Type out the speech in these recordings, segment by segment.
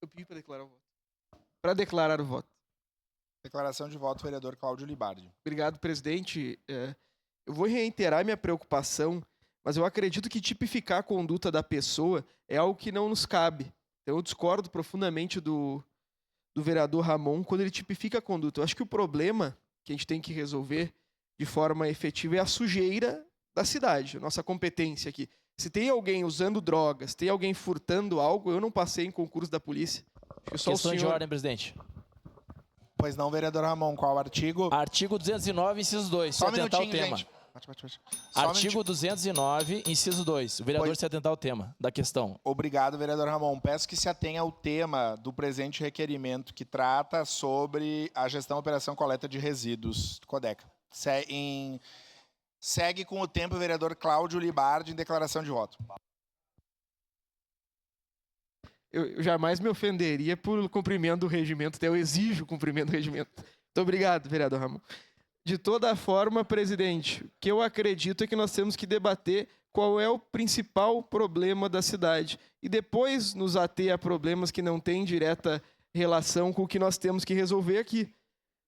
Eu pedi para declarar o voto. Para declarar o voto. Declaração de voto, vereador Cláudio Libardi. Obrigado, presidente. Eu vou reiterar minha preocupação, mas eu acredito que tipificar a conduta da pessoa é algo que não nos cabe. Então, eu discordo profundamente do vereador Ramon quando ele tipifica a conduta. Eu acho que o problema que a gente tem que resolver de forma efetiva é a sujeira da cidade, a nossa competência aqui. Se tem alguém usando drogas, tem alguém furtando algo, eu não passei em concurso da polícia. Acho que só Questão o senhor... de ordem, presidente. Pois não, vereador Ramon, qual artigo? Artigo 209, inciso 2, se Só um atentar ao minutinho, tema. gente. Bate. Só um Artigo 209, inciso 2. O vereador Pois- se atentar ao tema da questão. Obrigado, vereador Ramon. Peço que se atenha ao tema do presente requerimento que trata sobre a gestão e operação coleta de resíduos. Codeca. Segue com o tempo o vereador Cláudio Libardi em declaração de voto. Eu jamais me ofenderia por cumprimento do regimento, até eu exijo o cumprimento do regimento. Muito obrigado, vereador Ramon. De toda forma, presidente, o que eu acredito é que nós temos que debater qual é o principal problema da cidade e depois nos ater a problemas que não têm direta relação com o que nós temos que resolver aqui.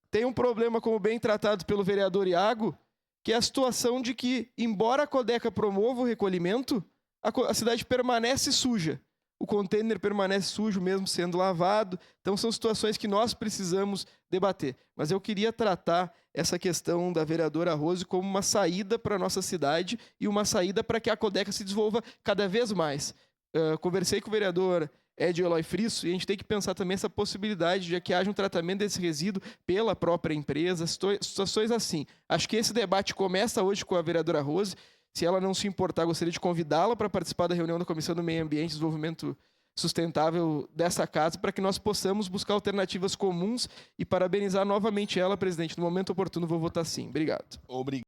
Tem um problema, como bem tratado pelo vereador Iago, que é a situação de que, embora a Codeca promova o recolhimento, a cidade permanece suja. O contêiner permanece sujo mesmo sendo lavado. Então, são situações que nós precisamos debater. Mas eu queria tratar essa questão da vereadora Rose como uma saída para a nossa cidade e uma saída para que a Codeca se desenvolva cada vez mais. Conversei com o vereador Ed Eloy Frisso e a gente tem que pensar também essa possibilidade de que haja um tratamento desse resíduo pela própria empresa, situações assim. Acho que esse debate começa hoje com a vereadora Rose. Se ela não se importar, gostaria de convidá-la para participar da reunião da Comissão do Meio Ambiente e Desenvolvimento Sustentável dessa casa, para que nós possamos buscar alternativas comuns e parabenizar novamente ela, presidente. No momento oportuno, vou votar sim. Obrigado. Obrigado.